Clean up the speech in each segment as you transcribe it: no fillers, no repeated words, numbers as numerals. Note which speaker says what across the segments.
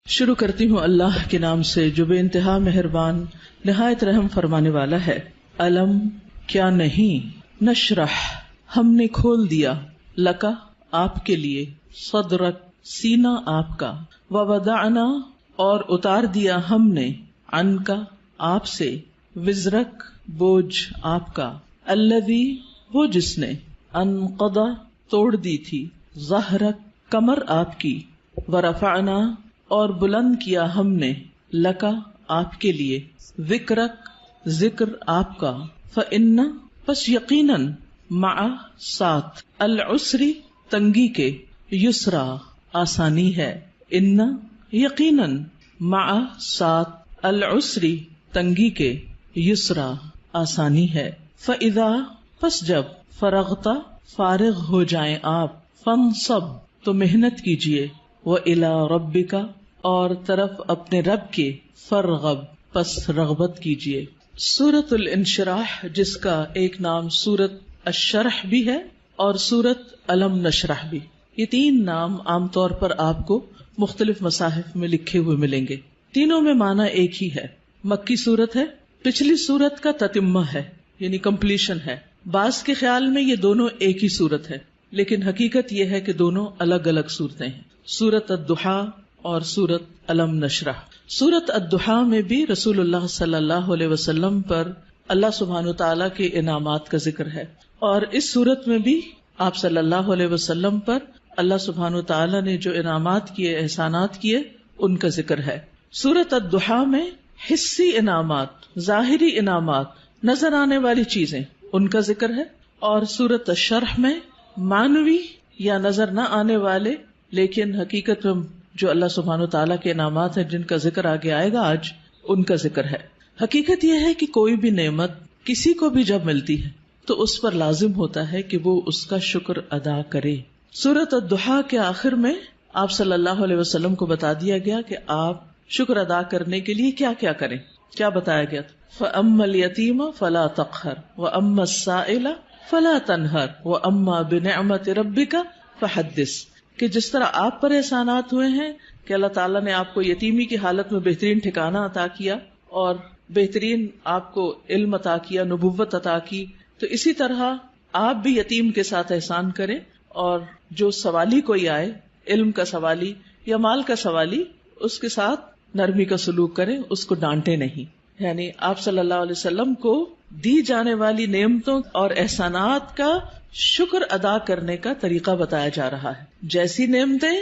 Speaker 1: شروع کرتی ہوں اللہ کے نام سے جو بے انتہا مہربان نہایت رحم فرمانے والا ہے۔ علم کیا نہیں، نشرح ہم نے کھول دیا، لکا آپ کے لیے، صدرک سینہ آپ کا، ووضعنا اور اتار دیا ہم نے، عنکا آپ سے، وزرک بوجھ آپ کا، الذی وہ جس نے، انقض توڑ دی تھی، ظہرک کمر آپ کی، ورفعنا اور بلند کیا ہم نے، لکا آپ کے لیے، ذکرک ذکر آپ کا، فإن پس یقیناً، مع ساتھ، العسری تنگی کے، یسرا آسانی ہے، ان یقیناً، مع ساتھ، العسری تنگی کے، یسرا آسانی ہے، فإذا پس جب، فرغتا فارغ ہو جائیں آپ، فانصب تو محنت کیجئے، وإلی ربک اور طرف اپنے رب کے، فرغب پس رغبت کیجئے۔ سورۃ الانشراح، جس کا ایک نام سورۃ الشرح بھی ہے اور سورۃ الم نشرح بھی، یہ تین نام عام طور پر آپ کو مختلف مصاحف میں لکھے ہوئے ملیں گے۔ تینوں میں معنی ایک ہی ہے، مکی سورت ہے، پچھلی سورت کا تتمہ ہے یعنی کمپلیشن ہے۔ بعض کے خیال میں یہ دونوں ایک ہی سورت ہے، لیکن حقیقت یہ ہے کہ دونوں الگ الگ صورتیں ہیں، سورۃ الضحیٰ اور سورۃ الم نشرح۔ سورۃ الضحیٰ میں بھی رسول اللہ صلی اللہ علیہ وسلم پر اللہ سبحانہ تعالیٰ کے انعامات کا ذکر ہے، اور اس سورت میں بھی آپ صلی اللہ علیہ وسلم پر اللہ سبحانہ تعالیٰ نے جو انعامات کیے، احسانات کیے، ان کا ذکر ہے۔ سورۃ الضحیٰ میں حسی انعامات، ظاہری انعامات، نظر آنے والی چیزیں، ان کا ذکر ہے، اور سورۃ الشرح میں معنوی یا نظر نہ آنے والے لیکن حقیقت میں جو اللہ سبحانہ تعالیٰ کے انعامات ہیں، جن کا ذکر آگے آئے گا آج، ان کا ذکر ہے۔ حقیقت یہ ہے کہ کوئی بھی نعمت کسی کو بھی جب ملتی ہے تو اس پر لازم ہوتا ہے کہ وہ اس کا شکر ادا کرے۔ سورۃ الضحیٰ کے آخر میں آپ صلی اللہ علیہ وسلم کو بتا دیا گیا کہ آپ شکر ادا کرنے کے لیے کیا کیا کریں۔ کیا بتایا گیا؟ فَأَمَّا الْيَتِيمَ فَلَا تَقْهَرْ وَأَمَّا السَّائِلَ فَلَا تَنْهَرْ وَأَمَّا بِنِعْمَةِ رَبِّكَ فَحَدِّثْ، کہ جس طرح آپ پر احسانات ہوئے ہیں کہ اللہ تعالیٰ نے آپ کو یتیمی کی حالت میں بہترین ٹھکانہ عطا کیا اور بہترین آپ کو علم عطا کیا، نبوت عطا کی، تو اسی طرح آپ بھی یتیم کے ساتھ احسان کریں، اور جو سوالی کوئی آئے، علم کا سوالی یا مال کا سوالی، اس کے ساتھ نرمی کا سلوک کریں، اس کو ڈانٹے نہیں۔ یعنی آپ صلی اللہ علیہ وسلم کو دی جانے والی نعمتوں اور احسانات کا شکر ادا کرنے کا طریقہ بتایا جا رہا ہے، جیسی نعمتیں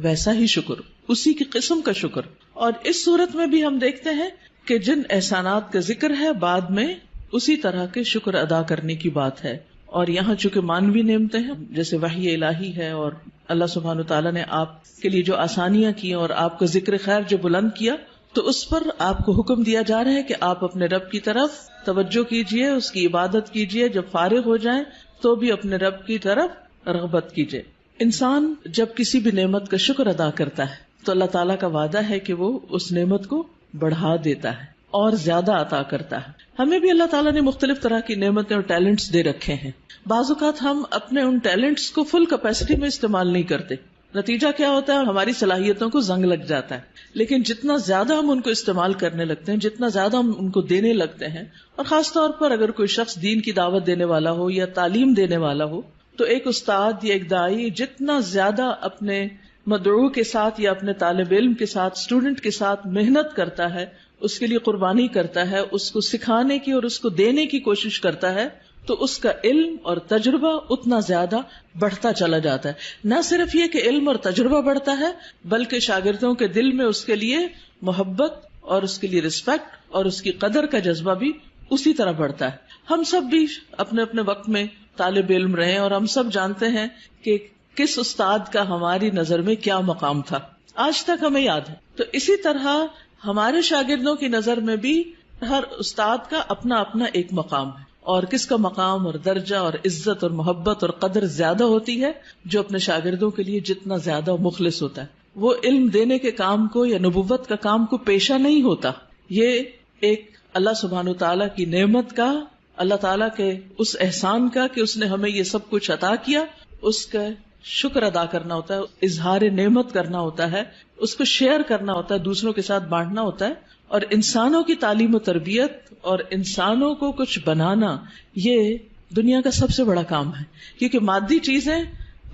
Speaker 1: ویسا ہی شکر، اسی کی قسم کا شکر۔ اور اس صورت میں بھی ہم دیکھتے ہیں کہ جن احسانات کا ذکر ہے، بعد میں اسی طرح کے شکر ادا کرنے کی بات ہے۔ اور یہاں چونکہ مانوی نعمتیں ہیں، جیسے وحی الہی ہے، اور اللہ سبحانہ تعالیٰ نے آپ کے لیے جو آسانیاں کی اور آپ کا ذکر خیر جو بلند کیا، تو اس پر آپ کو حکم دیا جا رہا ہے کہ آپ اپنے رب کی طرف توجہ کیجئے، اس کی عبادت کیجئے، جب فارغ ہو جائیں تو بھی اپنے رب کی طرف رغبت کیجئے۔ انسان جب کسی بھی نعمت کا شکر ادا کرتا ہے تو اللہ تعالیٰ کا وعدہ ہے کہ وہ اس نعمت کو بڑھا دیتا ہے اور زیادہ عطا کرتا ہے۔ ہمیں بھی اللہ تعالیٰ نے مختلف طرح کی نعمتیں اور ٹیلنٹس دے رکھے ہیں، بعض اوقات ہم اپنے ان ٹیلنٹس کو فل کیپیسٹی میں استعمال نہیں کرتے، نتیجہ کیا ہوتا ہے؟ ہماری صلاحیتوں کو زنگ لگ جاتا ہے۔ لیکن جتنا زیادہ ہم ان کو استعمال کرنے لگتے ہیں، جتنا زیادہ ہم ان کو دینے لگتے ہیں، اور خاص طور پر اگر کوئی شخص دین کی دعوت دینے والا ہو یا تعلیم دینے والا ہو، تو ایک استاد یا ایک داعی جتنا زیادہ اپنے مدعو کے ساتھ یا اپنے طالب علم کے ساتھ، اسٹوڈنٹ کے ساتھ محنت کرتا ہے، اس کے لیے قربانی کرتا ہے، اس کو سکھانے کی اور اس کو دینے کی کوشش کرتا ہے، تو اس کا علم اور تجربہ اتنا زیادہ بڑھتا چلا جاتا ہے۔ نہ صرف یہ کہ علم اور تجربہ بڑھتا ہے، بلکہ شاگردوں کے دل میں اس کے لیے محبت اور اس کے لیے رسپیکٹ اور اس کی قدر کا جذبہ بھی اسی طرح بڑھتا ہے۔ ہم سب بھی اپنے اپنے وقت میں طالب علم رہے اور ہم سب جانتے ہیں کہ کس استاد کا ہماری نظر میں کیا مقام تھا، آج تک ہمیں یاد ہے۔ تو اسی طرح ہمارے شاگردوں کی نظر میں بھی ہر استاد کا اپنا اپنا ایک مقام ہے، اور کس کا مقام اور درجہ اور عزت اور محبت اور قدر زیادہ ہوتی ہے؟ جو اپنے شاگردوں کے لیے جتنا زیادہ مخلص ہوتا ہے، وہ علم دینے کے کام کو یا نبوت کا کام کو پیشہ نہیں ہوتا۔ یہ ایک اللہ سبحانہ تعالیٰ کی نعمت کا، اللہ تعالیٰ کے اس احسان کا کہ اس نے ہمیں یہ سب کچھ عطا کیا، اس کا شکر ادا کرنا ہوتا ہے، اظہار نعمت کرنا ہوتا ہے، اس کو شیئر کرنا ہوتا ہے، دوسروں کے ساتھ بانٹنا ہوتا ہے. اور انسانوں کی تعلیم و تربیت اور انسانوں کو کچھ بنانا یہ دنیا کا سب سے بڑا کام ہے. کیونکہ مادی چیزیں،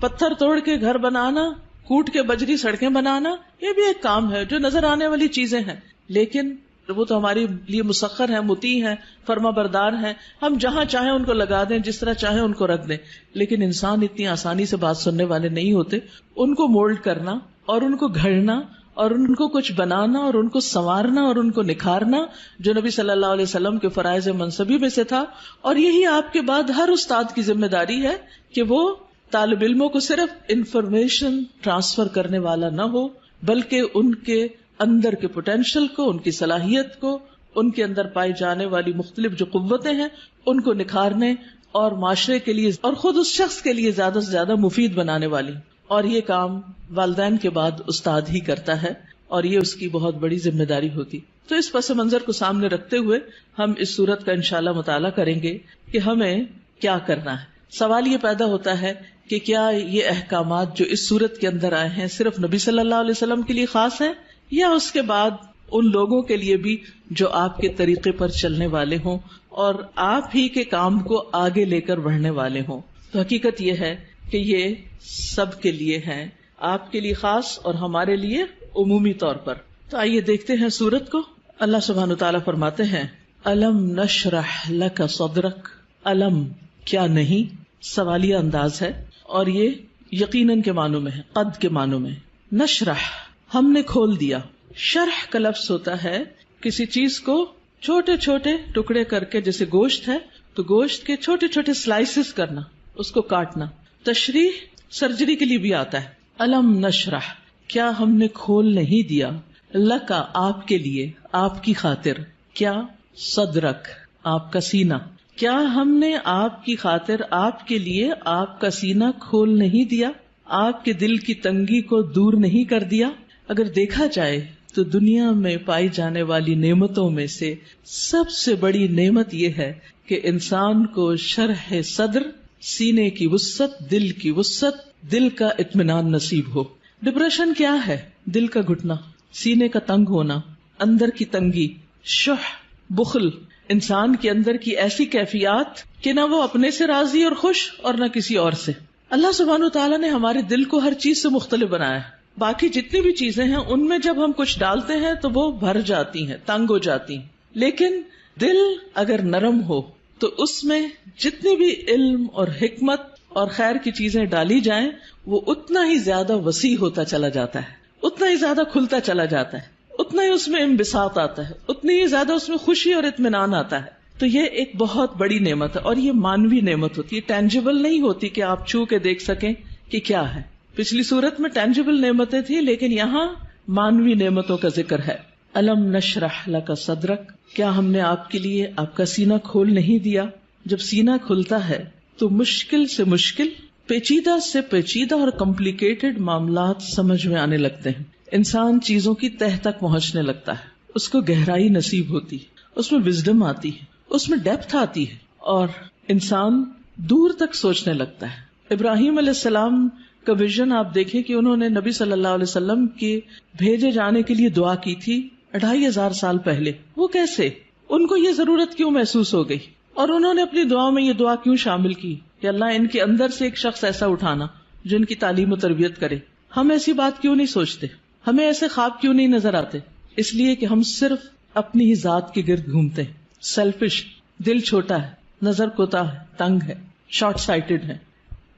Speaker 1: پتھر توڑ کے گھر بنانا، کوٹ کے بجری سڑکیں بنانا، یہ بھی ایک کام ہے جو نظر آنے والی چیزیں ہیں، لیکن وہ تو ہمارے لیے مسخر ہیں، مطیع ہیں، فرما بردار ہیں. ہم جہاں چاہیں ان کو لگا دیں، جس طرح چاہیں ان کو رکھ دیں. لیکن انسان اتنی آسانی سے بات سننے والے نہیں ہوتے. ان کو مولڈ کرنا اور ان کو گھڑنا اور ان کو کچھ بنانا اور ان کو سنوارنا اور ان کو نکھارنا جو نبی صلی اللہ علیہ وسلم کے فرائض منصبی میں سے تھا. اور یہی آپ کے بعد ہر استاد کی ذمہ داری ہے کہ وہ طالب علموں کو صرف انفارمیشن ٹرانسفر کرنے والا نہ ہو، بلکہ ان کے اندر کے پوٹینشل کو، ان کی صلاحیت کو، ان کے اندر پائی جانے والی مختلف جو قوتیں ہیں ان کو نکھارنے اور معاشرے کے لیے اور خود اس شخص کے لیے زیادہ سے زیادہ مفید بنانے والی. اور یہ کام والدین کے بعد استاد ہی کرتا ہے اور یہ اس کی بہت بڑی ذمہ داری ہوتی. تو اس پس منظر کو سامنے رکھتے ہوئے ہم اس صورت کا انشاءاللہ مطالعہ کریں گے کہ ہمیں کیا کرنا ہے. سوال یہ پیدا ہوتا ہے کہ کیا یہ احکامات جو اس صورت کے اندر آئے ہیں صرف نبی صلی اللہ علیہ وسلم کے لیے خاص ہیں یا اس کے بعد ان لوگوں کے لیے بھی جو آپ کے طریقے پر چلنے والے ہوں اور آپ ہی کے کام کو آگے لے کر بڑھنے والے ہوں. تو حقیقت یہ ہے کہ یہ سب کے لیے ہیں، آپ کے لیے خاص اور ہمارے لیے عمومی طور پر. تو آئیے دیکھتے ہیں سورت کو. اللہ سبحانہ وتعالیٰ فرماتے ہیں الم نشرح لک صدرک. الم کیا نہیں، سوالیہ انداز ہے اور یہ یقیناً کے معنوں میں ہے، قد کے معنوں میں. نشرح ہم نے کھول دیا. شرح کا لفظ ہوتا ہے کسی چیز کو چھوٹے چھوٹے ٹکڑے کر کے، جیسے گوشت ہے تو گوشت کے چھوٹے چھوٹے سلائسز کرنا، اس کو کاٹنا. تشریح سرجری کے لیے بھی آتا ہے. الم نشرح کیا ہم نے کھول نہیں دیا، لکا آپ کے لیے، آپ کی خاطر. کیا؟ صدرک آپ کا سینہ. کیا ہم نے آپ کی خاطر، آپ کے لیے آپ کا سینہ کھول نہیں دیا، آپ کے دل کی تنگی کو دور نہیں کر دیا. اگر دیکھا جائے تو دنیا میں پائی جانے والی نعمتوں میں سے سب سے بڑی نعمت یہ ہے کہ انسان کو شرح صدر، سینے کی وسعت، دل کی وسعت، دل کا اطمینان نصیب ہو. ڈپریشن کیا ہے؟ دل کا گھٹنا، سینے کا تنگ ہونا، اندر کی تنگی، شح، بخل، انسان کے اندر کی ایسی کیفیات کہ نہ وہ اپنے سے راضی اور خوش اور نہ کسی اور سے. اللہ سبحانہ وتعالیٰ نے ہمارے دل کو ہر چیز سے مختلف بنایا ہے. باقی جتنی بھی چیزیں ہیں ان میں جب ہم کچھ ڈالتے ہیں تو وہ بھر جاتی ہیں، تنگ ہو جاتی ہیں. لیکن دل اگر نرم ہو تو اس میں جتنی بھی علم اور حکمت اور خیر کی چیزیں ڈالی جائیں وہ اتنا ہی زیادہ وسیع ہوتا چلا جاتا ہے، اتنا ہی زیادہ کھلتا چلا جاتا ہے، اتنا ہی اس میں انبساط آتا ہے، اتنی ہی زیادہ اس میں خوشی اور اطمینان آتا ہے. تو یہ ایک بہت بڑی نعمت ہے اور یہ مانوی نعمت ہوتی ہے، ٹینجیبل نہیں ہوتی کہ آپ چھو کے دیکھ سکیں کہ کیا ہے. پچھلی صورت میں ٹینجیبل نعمتیں تھی لیکن یہاں مانوی نعمتوں کا ذکر ہے. الم نشرح لک صدرک کیا ہم نے آپ کے لیے آپ کا سینہ کھول نہیں دیا. جب سینہ کھلتا ہے تو مشکل سے مشکل، پیچیدہ سے پیچیدہ اور کمپلیکیٹڈ معاملات سمجھ میں آنے لگتے ہیں. انسان چیزوں کی تہ تک پہنچنے لگتا ہے، اس کو گہرائی نصیب ہوتی، اس میں وزڈم آتی ہے، اس میں ڈیپتھ آتی ہے اور انسان دور تک سوچنے لگتا ہے. ابراہیم علیہ السلام کا ویژن آپ دیکھیں کہ انہوں نے نبی صلی اللہ علیہ وسلم کے بھیجے جانے کے لیے دعا کی تھی 2500 سال پہلے. وہ کیسے؟ ان کو یہ ضرورت کیوں محسوس ہو گئی اور انہوں نے اپنی دعا میں یہ دعا کیوں شامل کی کہ اللہ ان کے اندر سے ایک شخص ایسا اٹھانا جو ان کی تعلیم و تربیت کرے. ہم ایسی بات کیوں نہیں سوچتے؟ ہمیں ایسے خواب کیوں نہیں نظر آتے؟ اس لیے کہ ہم صرف اپنی ہی ذات کے گرد گھومتے ہیں. سیلفش، دل چھوٹا ہے، نظر کوتاہ ہے، تنگ ہے، شارٹ سائٹڈ ہے،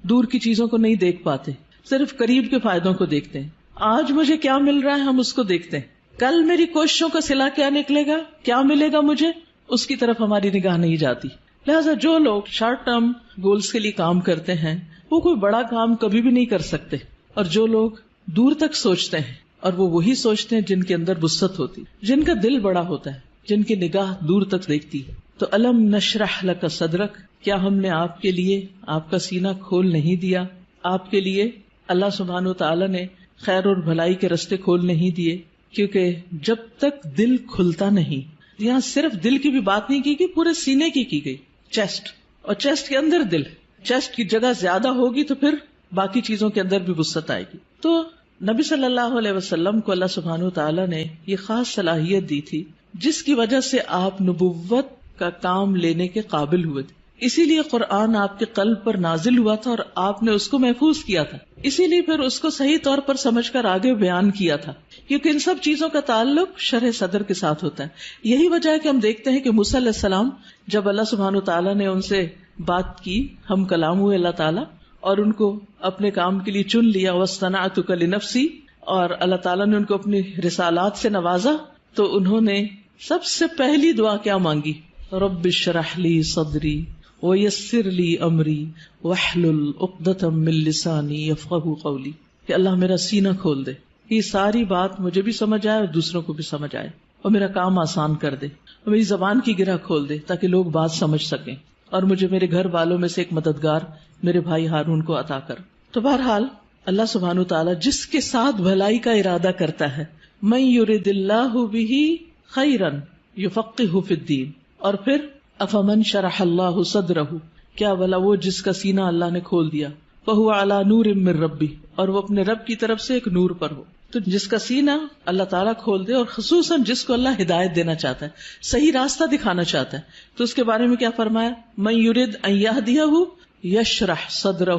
Speaker 1: دور کی چیزوں کو نہیں دیکھ پاتے، صرف قریب کے فائدوں کو دیکھتے ہیں. آج مجھے کیا مل رہا ہے ہم اس کو دیکھتے ہیں، کل میری کوششوں کا صلہ کیا نکلے گا، کیا ملے گا مجھے، اس کی طرف ہماری نگاہ نہیں جاتی. لہٰذا جو لوگ شارٹ ٹرم گولز کے لیے کام کرتے ہیں وہ کوئی بڑا کام کبھی بھی نہیں کر سکتے، اور جو لوگ دور تک سوچتے ہیں اور وہ وہی سوچتے ہیں جن کے اندر وسعت ہوتی، جن کا دل بڑا ہوتا ہے، جن کی نگاہ دور تک دیکھتی ہے. تو الم نشرح لک صدرک کیا ہم نے آپ کے لیے آپ کا سینہ کھول نہیں دیا. آپ کے لیے اللہ سبحانہ وتعالیٰ نے خیر اور بھلائی کے رستے کھول نہیں دیے، کیونکہ جب تک دل کھلتا نہیں، یہاں صرف دل کی بھی بات نہیں کی گئی، پورے سینے کی گئی، چیسٹ، اور چیسٹ کے اندر دل. چیسٹ کی جگہ زیادہ ہوگی تو پھر باقی چیزوں کے اندر بھی وسعت آئے گی. تو نبی صلی اللہ علیہ وسلم کو اللہ سبحانہ وتعالی نے یہ خاص صلاحیت دی تھی جس کی وجہ سے آپ نبوت کا کام لینے کے قابل ہوئے تھے. اسی لیے قرآن آپ کے قلب پر نازل ہوا تھا اور آپ نے اس کو محفوظ کیا تھا. اسی لیے پھر اس کو صحیح طور پر سمجھ کر آگے بیان کیا تھا، کیونکہ ان سب چیزوں کا تعلق شرح صدر کے ساتھ ہوتا ہے. یہی وجہ ہے کہ ہم دیکھتے ہیں کہ موسیٰ علیہ السلام جب اللہ سبحانہ تعالیٰ نے ان سے بات کی، ہم کلام ہوئے اللہ تعالیٰ، اور ان کو اپنے کام کے لیے چن لیا، وَاصْطَنَعْتُكَ لِنَفْسِي، اور اللہ تعالیٰ نے ان کو اپنی رسالات سے نوازا، تو انہوں نے سب سے پہلی دعا کیا مانگی؟ رب اشرح لی صدری ویسر لی امری واحلل عقدۃ من لسانی یفقہوا قولی، کہ اللہ میرا سینہ کھول دے، یہ ساری بات مجھے بھی سمجھ آئے اور دوسروں کو بھی سمجھ آئے، اور میرا کام آسان کر دے، اور میری زبان کی گرہ کھول دے تاکہ لوگ بات سمجھ سکیں، اور مجھے میرے گھر والوں میں سے ایک مددگار میرے بھائی ہارون کو عطا کر. تو بہرحال اللہ سبحانہ تعالیٰ جس کے ساتھ بھلائی کا ارادہ کرتا ہے، من یرد اللہ بہ خیرا یفقہہ فی الدین، اور پھر افمن شرح اللہ صدرہ، کیا بھلا وہ جس کا سینہ اللہ نے کھول دیا، فہو علی نور من ربہ، اور وہ اپنے رب کی طرف سے ایک نور پر ہو. تو جس کا سینہ اللہ تعالیٰ کھول دے، اور خصوصاً جس کو اللہ ہدایت دینا چاہتا ہے، صحیح راستہ دکھانا چاہتا ہے، تو اس کے بارے میں کیا فرمایا؟ من یرد ان یہدیہ یشرح صدرہ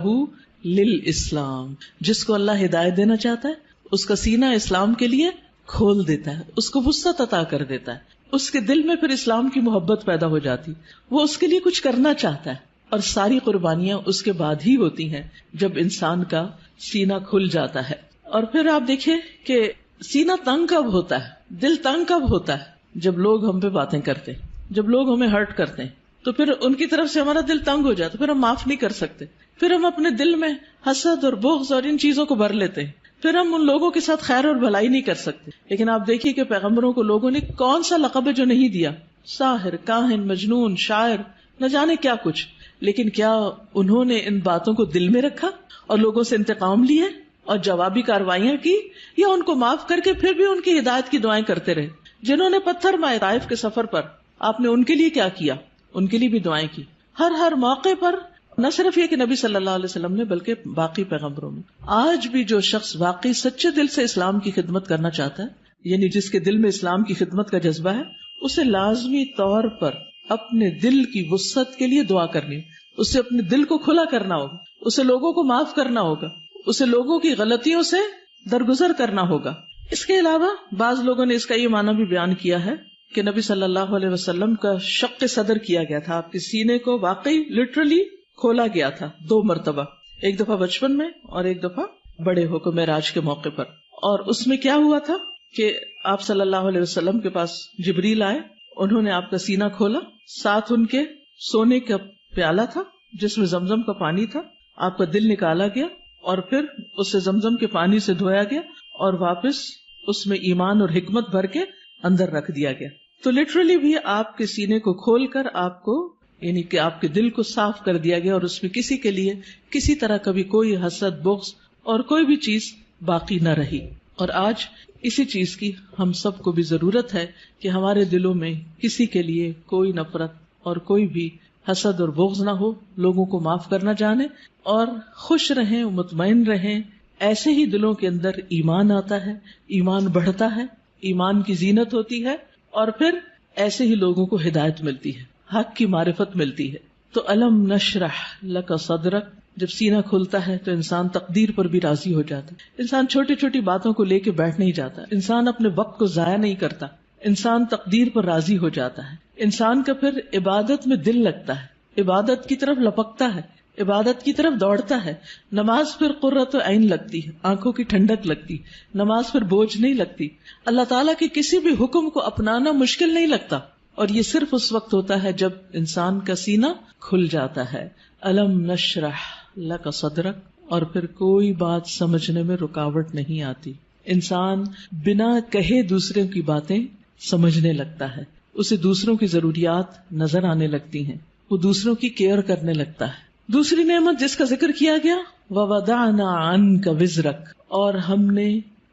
Speaker 1: للاسلام، جس کو اللہ ہدایت دینا چاہتا ہے اس کا سینہ اسلام کے لیے کھول دیتا ہے، اس کو وسعت عطا کر دیتا ہے، اس کے دل میں پھر اسلام کی محبت پیدا ہو جاتی، وہ اس کے لیے کچھ کرنا چاہتا ہے. اور ساری قربانیاں اس کے بعد ہی ہوتی ہیں جب انسان کا سینہ کھل جاتا ہے. اور پھر آپ دیکھیں کہ سینہ تنگ کب ہوتا ہے، دل تنگ کب ہوتا ہے؟ جب لوگ ہم پہ باتیں کرتے ہیں، جب لوگ ہمیں ہرٹ کرتے ہیں، تو پھر ان کی طرف سے ہمارا دل تنگ ہو جاتا ہے، پھر ہم معاف نہیں کر سکتے، پھر ہم اپنے دل میں حسد اور بغض اور ان چیزوں کو بھر لیتے ہیں، پھر ہم ان لوگوں کے ساتھ خیر اور بھلائی نہیں کر سکتے. لیکن آپ دیکھیے کہ پیغمبروں کو لوگوں نے کون سا لقب ہے جو نہیں دیا، ساحر، کاہن، مجنون، شاعر، نہ جانے کیا کچھ. لیکن کیا انہوں نے ان باتوں کو دل میں رکھا اور لوگوں سے انتقام لیے اور جوابی کارروائیاں کی، یا ان کو معاف کر کے پھر بھی ان کی ہدایت کی دعائیں کرتے رہے؟ جنہوں نے پتھر مارے طائف کے سفر پر، آپ نے ان کے لیے کیا کیا؟ ان کے لیے بھی دعائیں کی. ہر موقع پر، نہ صرف یہ کہ نبی صلی اللہ علیہ وسلم نے، بلکہ باقی پیغمبروں میں. آج بھی جو شخص واقعی سچے دل سے اسلام کی خدمت کرنا چاہتا ہے، یعنی جس کے دل میں اسلام کی خدمت کا جذبہ ہے، اسے لازمی طور پر اپنے دل کی وسعت کے لیے دعا کرنی، اسے اپنے دل کو کھلا کرنا ہوگا، اسے لوگوں کو معاف کرنا ہوگا، اسے لوگوں کی غلطیوں سے درگزر کرنا ہوگا. اس کے علاوہ بعض لوگوں نے اس کا یہ معنی بھی بیان کیا ہے کہ نبی صلی اللہ علیہ وسلم کا شق صدر کیا گیا تھا، آپ کے سینے کو واقعی لٹرلی کھولا گیا تھا 2 مرتبہ، ایک دفعہ بچپن میں اور ایک دفعہ بڑے ہو کر معراج کے موقع پر. اور اس میں کیا ہوا تھا کہ آپ صلی اللہ علیہ وسلم کے پاس جبریل آئے، انہوں نے آپ کا سینہ کھولا، ساتھ ان کے سونے کا پیالہ تھا جس میں زمزم کا پانی تھا، آپ کا دل نکالا گیا اور پھر اسے زمزم کے پانی سے دھویا گیا اور واپس اس میں ایمان اور حکمت بھر کے اندر رکھ دیا گیا. تو لٹرلی بھی آپ کے سینے کو کھول کر آپ کو، یعنی کہ آپ کے دل کو صاف کر دیا گیا، اور اس میں کسی کے لیے کسی طرح کبھی کوئی حسد، بغض اور کوئی بھی چیز باقی نہ رہی. اور آج اسی چیز کی ہم سب کو بھی ضرورت ہے کہ ہمارے دلوں میں کسی کے لیے کوئی نفرت اور کوئی بھی حسد اور بغض نہ ہو، لوگوں کو معاف کرنا جانے اور خوش رہیں، مطمئن رہیں. ایسے ہی دلوں کے اندر ایمان آتا ہے، ایمان بڑھتا ہے، ایمان کی زینت ہوتی ہے، اور پھر ایسے ہی لوگوں کو ہدایت ملتی ہے، حق کی معرفت ملتی ہے. تو الم نشرح لک صدرک، جب سینہ کھلتا ہے تو انسان تقدیر پر بھی راضی ہو جاتا ہے. انسان چھوٹی چھوٹی باتوں کو لے کے بیٹھ نہیں جاتا، انسان اپنے وقت کو ضائع نہیں کرتا، انسان تقدیر پر راضی ہو جاتا ہے. انسان کا پھر عبادت میں دل لگتا ہے، عبادت کی طرف لپکتا ہے، عبادت کی طرف دوڑتا ہے. نماز پھر قرۃ عین لگتی ہے، آنکھوں کی ٹھنڈک لگتی، نماز پھر بوجھ نہیں لگتی. اللہ تعالیٰ کے کسی بھی حکم کو اپنانا مشکل نہیں لگتا، اور یہ صرف اس وقت ہوتا ہے جب انسان کا سینہ کھل جاتا ہے. الم نشرح لک صدرک، اور پھر کوئی بات سمجھنے میں رکاوٹ نہیں آتی. انسان بنا کہے دوسروں کی باتیں سمجھنے لگتا ہے، اسے دوسروں کی ضروریات نظر آنے لگتی ہیں، وہ دوسروں کی کیئر کرنے لگتا ہے. دوسری نعمت جس کا ذکر کیا گیا، وَوَضَعْنَا عَنْكَ وِزْرَكَ، اور ہم نے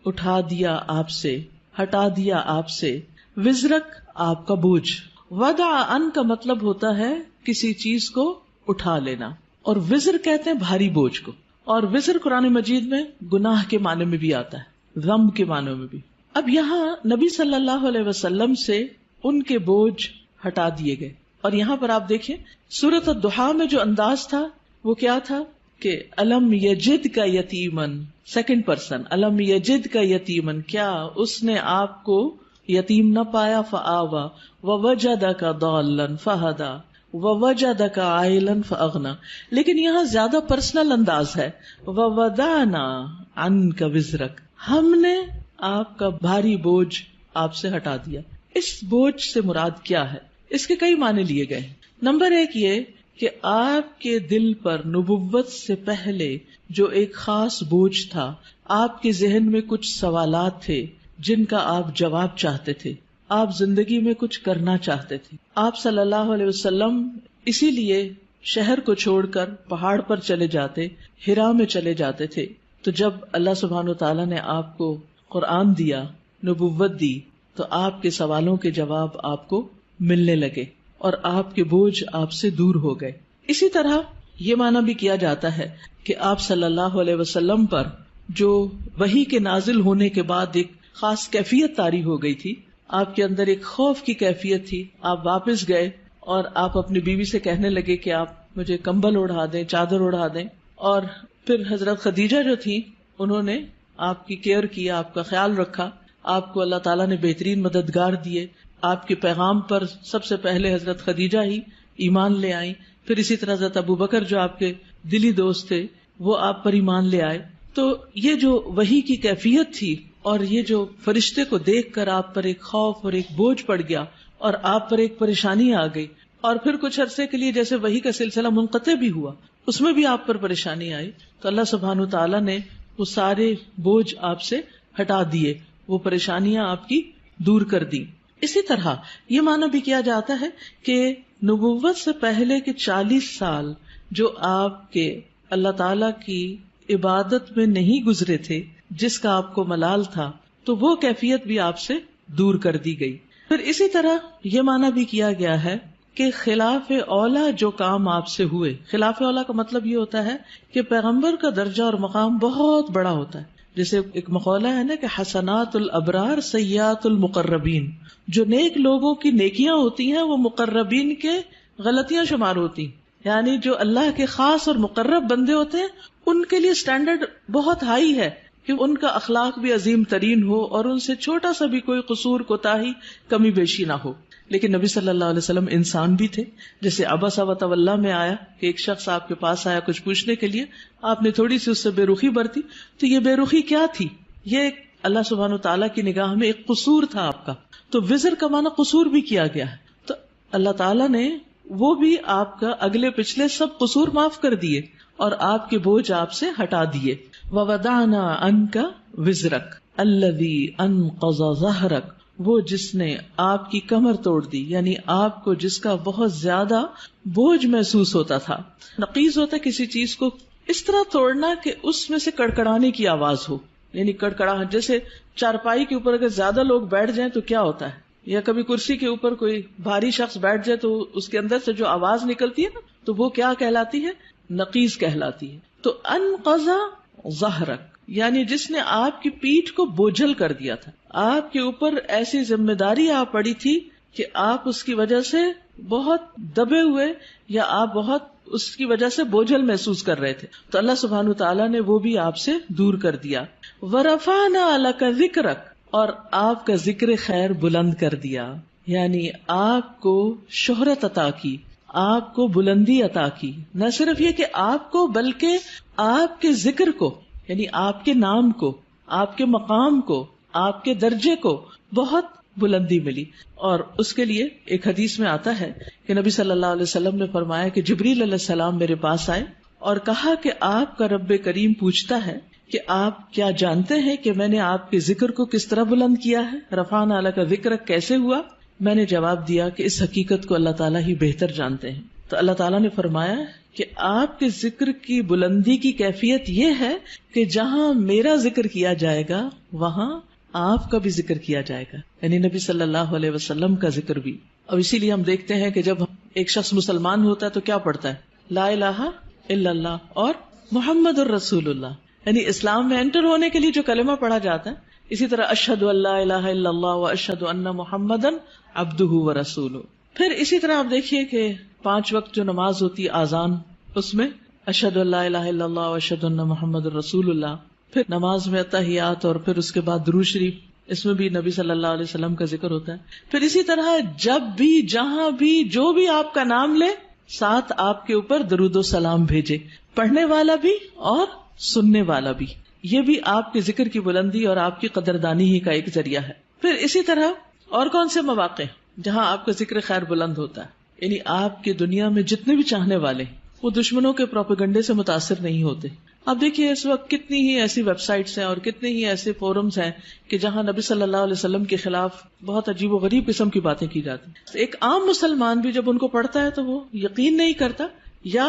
Speaker 1: اٹھا دیا آپ سے، ہٹا دیا آپ سے، وزرک آپ کا بوجھ. وضع عن کا مطلب ہوتا ہے کسی چیز کو اٹھا لینا، اور وزر کہتے ہیں بھاری بوجھ کو. اور وزر قرآن مجید میں گناہ کے معنی میں بھی آتا ہے، ذنب کے معنی میں بھی. اب یہاں نبی صلی اللہ علیہ وسلم سے ان کے بوجھ ہٹا دیے گئے. اور یہاں پر آپ دیکھیں سورۃ الضحیٰ میں جو انداز تھا وہ کیا تھا کہ الم یجد کا یتیمن، سیکنڈ پرسن، الم یجد کا یتیمن، کیا اس نے آپ کو یتیم نہ پایا، فآوا ووجدک ضالا فہدی ووجدک عائلا فاغنی. لیکن یہاں زیادہ پرسنل انداز ہے، ووضعنا عنک وزرک، ہم نے آپ کا بھاری بوجھ آپ سے ہٹا دیا. اس بوجھ سے مراد کیا ہے؟ اس کے کئی معنی لیے گئے. نمبر ایک یہ کہ آپ کے دل پر نبوت سے پہلے جو ایک خاص بوجھ تھا، آپ کے ذہن میں کچھ سوالات تھے جن کا آپ جواب چاہتے تھے، آپ زندگی میں کچھ کرنا چاہتے تھے. آپ صلی اللہ علیہ وسلم اسی لیے شہر کو چھوڑ کر پہاڑ پر چلے جاتے، ہرا میں چلے جاتے تھے. تو جب اللہ سبحانہ وتعالیٰ نے آپ کو قرآن دیا، نبوت دی، تو آپ کے سوالوں کے جواب آپ کو ملنے لگے اور آپ کے بوجھ آپ سے دور ہو گئے. اسی طرح یہ معنی بھی کیا جاتا ہے کہ آپ صلی اللہ علیہ وسلم پر جو وحی کے نازل ہونے کے بعد ایک خاص کیفیت طاری ہو گئی تھی، آپ کے اندر ایک خوف کی کیفیت تھی. آپ واپس گئے اور آپ اپنی بیوی سے کہنے لگے کہ آپ مجھے کمبل اڑا دیں، چادر اڑا دیں. اور پھر حضرت خدیجہ جو تھی انہوں نے آپ کی کیئر کی، آپ کا خیال رکھا. آپ کو اللہ تعالیٰ نے بہترین مددگار دیے. آپ کے پیغام پر سب سے پہلے حضرت خدیجہ ہی ایمان لے آئیں. پھر اسی طرح حضرت ابو بکر جو آپ کے دلی دوست تھے وہ آپ پر ایمان لے آئے. تو یہ جو وحی کی کیفیت تھی اور یہ جو فرشتے کو دیکھ کر آپ پر ایک خوف اور ایک بوجھ پڑ گیا اور آپ پر ایک پریشانی آ گئی، اور پھر کچھ عرصے کے لیے جیسے وحی کا سلسلہ منقطع بھی ہوا، اس میں بھی آپ پر پریشانی آئی، تو اللہ سبحانہ تعالیٰ نے وہ سارے بوجھ آپ سے ہٹا دیے، وہ پریشانیاں آپ کی دور کر دی. اسی طرح یہ معنی بھی کیا جاتا ہے کہ نبوت سے پہلے کے 40 سال جو آپ کے اللہ تعالیٰ کی عبادت میں نہیں گزرے تھے، جس کا آپ کو ملال تھا، تو وہ کیفیت بھی آپ سے دور کر دی گئی. پھر اسی طرح یہ معنی بھی کیا گیا ہے کہ خلاف اولا جو کام آپ سے ہوئے، خلاف اولا کا مطلب یہ ہوتا ہے کہ پیغمبر کا درجہ اور مقام بہت بڑا ہوتا ہے. جیسے ایک مقولہ ہے نا کہ حسنات الابرار سیئات المقربین، جو نیک لوگوں کی نیکیاں ہوتی ہیں وہ مقربین کے غلطیاں شمار ہوتی ہیں. یعنی جو اللہ کے خاص اور مقرب بندے ہوتے ہیں ان کے لیے سٹینڈرڈ بہت ہائی ہے کہ ان کا اخلاق بھی عظیم ترین ہو اور ان سے چھوٹا سا بھی کوئی قصور، کوتاہی، کمی بیشی نہ ہو. لیکن نبی صلی اللہ علیہ وسلم انسان بھی تھے. جیسے عبس وتولی میں آیا کہ ایک شخص آپ کے پاس آیا کچھ پوچھنے کے لیے، آپ نے تھوڑی سی اس سے بے رخی برتی. تو یہ بے رخی کیا تھی؟ یہ اللہ سبحانہ وتعالیٰ کی نگاہ میں ایک قصور تھا آپ کا. تو وزر کا معنی قصور بھی کیا گیا ہے. تو اللہ تعالیٰ نے وہ بھی آپ کا اگلے پچھلے سب قصور معاف کر دیے اور آپ کے بوجھ آپ سے ہٹا دیے. وَوَضَعْنَا عَنْكَ وِزْرَكَ الَّذِي أَنْقَضَ ظَهْرَكَ، وہ جس نے آپ کی کمر توڑ دی، یعنی آپ کو جس کا بہت زیادہ بوجھ محسوس ہوتا تھا. نقیض ہوتا ہے کسی چیز کو اس طرح توڑنا کہ اس میں سے کڑکڑانے کی آواز ہو، یعنی کڑکڑاہٹ. جیسے چارپائی کے اوپر اگر زیادہ لوگ بیٹھ جائیں تو کیا ہوتا ہے، یا کبھی کرسی کے اوپر کوئی بھاری شخص بیٹھ جائے تو اس کے اندر سے جو آواز نکلتی ہے نا، تو وہ کیا کہلاتی ہے؟ نقیض کہلاتی ہے. تو انقض ظہرک یعنی جس نے آپ کی پیٹھ کو بوجھل کر دیا تھا، آپ کے اوپر ایسی ذمہ داری آ پڑی تھی کہ آپ اس کی وجہ سے بہت دبے ہوئے یا آپ بہت اس کی وجہ سے بوجھل محسوس کر رہے تھے، تو اللہ سبحانہ تعالیٰ نے وہ بھی آپ سے دور کر دیا. وَرَفَعْنَا لَكَ ذِكْرَكَ، اور آپ کا ذکر خیر بلند کر دیا، یعنی آپ کو شہرت عطا کی، آپ کو بلندی عطا کی. نہ صرف یہ کہ آپ کو، بلکہ آپ کے ذکر کو، یعنی آپ کے نام کو، آپ کے مقام کو، آپ کے درجے کو بہت بلندی ملی. اور اس کے لیے ایک حدیث میں آتا ہے کہ نبی صلی اللہ علیہ وسلم نے فرمایا کہ جبریل علیہ السلام میرے پاس آئے اور کہا کہ آپ کا رب کریم پوچھتا ہے کہ آپ کیا جانتے ہیں کہ میں نے آپ کے ذکر کو کس طرح بلند کیا ہے؟ رفعنا لک ذکرک کیسے ہوا؟ میں نے جواب دیا کہ اس حقیقت کو اللہ تعالیٰ ہی بہتر جانتے ہیں. تو اللہ تعالیٰ نے فرمایا کہ آپ کے ذکر کی بلندی کی کیفیت یہ ہے کہ جہاں میرا ذکر کیا جائے گا وہاں آپ کا بھی ذکر کیا جائے گا، یعنی نبی صلی اللہ علیہ وسلم کا ذکر بھی. اب اسی لیے ہم دیکھتے ہیں کہ جب ایک شخص مسلمان ہوتا ہے تو کیا پڑھتا ہے؟ لا الہ الا اللہ اور محمد الرسول اللہ، یعنی اسلام میں انٹر ہونے کے لیے جو کلمہ پڑھا جاتا ہے. اسی طرح اشہد ان لا الہ الا اللہ و اشہد ان محمدن عبدہ و رسولہ. پھر اسی طرح آپ دیکھیے کہ 5 وقت جو نماز ہوتی ہے آذان، اس میں اشہد ان لا الہ الا اللہ و اشہد ان محمد الرسول اللہ. پھر نماز میں تحیات اور پھر اس کے بعد درود شریف، اس میں بھی نبی صلی اللہ علیہ وسلم کا ذکر ہوتا ہے. پھر اسی طرح جب بھی جہاں بھی جو بھی آپ کا نام لے ساتھ آپ کے اوپر درود و سلام بھیجے، پڑھنے والا بھی اور سننے والا بھی. یہ بھی آپ کے ذکر کی بلندی اور آپ کی قدردانی ہی کا ایک ذریعہ ہے. پھر اسی طرح اور کون سے مواقع جہاں آپ کا ذکر خیر بلند ہوتا ہے، یعنی آپ کی دنیا میں جتنے بھی چاہنے والے وہ دشمنوں کے پروپیگنڈے سے متاثر نہیں ہوتے. اب دیکھیے اس وقت کتنی ہی ایسی ویب سائٹس ہیں اور کتنے ہی ایسے فورمز ہیں کہ جہاں نبی صلی اللہ علیہ وسلم کے خلاف بہت عجیب و غریب قسم کی باتیں کی جاتی ہیں. ایک عام مسلمان بھی جب ان کو پڑھتا ہے تو وہ یقین نہیں کرتا یا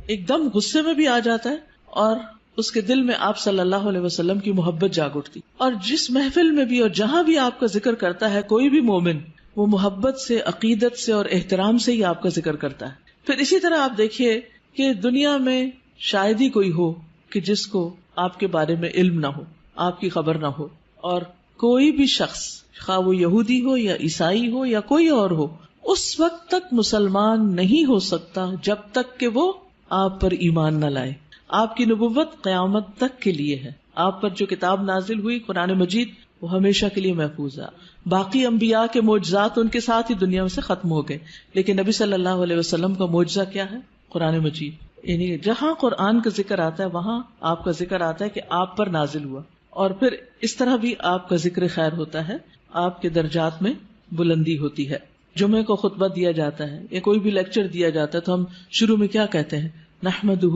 Speaker 1: ایک دم غصے میں بھی آ جاتا ہے اور اس کے دل میں آپ صلی اللہ علیہ وسلم کی محبت جاگ اٹھتی. اور جس محفل میں بھی اور جہاں بھی آپ کا ذکر کرتا ہے کوئی بھی مومن، وہ محبت سے، عقیدت سے اور احترام سے ہی آپ کا ذکر کرتا ہے. پھر اسی طرح آپ دیکھیے کہ دنیا میں شاید ہی کوئی ہو کہ جس کو آپ کے بارے میں علم نہ ہو، آپ کی خبر نہ ہو، اور کوئی بھی شخص خواہ وہ یہودی ہو یا عیسائی ہو یا کوئی اور ہو، اس وقت تک مسلمان نہیں ہو سکتا جب تک کہ وہ آپ پر ایمان نہ لائے. آپ کی نبوت قیامت تک کے لیے ہے. آپ پر جو کتاب نازل ہوئی قرآن مجید وہ ہمیشہ کے لیے محفوظ ہے. باقی انبیاء کے معجزات ان کے ساتھ ہی دنیا سے ختم ہو گئے، لیکن نبی صلی اللہ علیہ وسلم کا معجزہ کیا ہے؟ قرآن مجید. یعنی جہاں قرآن کا ذکر آتا ہے وہاں آپ کا ذکر آتا ہے کہ آپ پر نازل ہوا. اور پھر اس طرح بھی آپ کا ذکر خیر ہوتا ہے، آپ کے درجات میں بلندی ہوتی ہے. جمعے کو خطبہ دیا جاتا ہے یا کوئی بھی لیکچر دیا جاتا ہے تو ہم شروع میں کیا کہتے ہیں؟ نحمدہ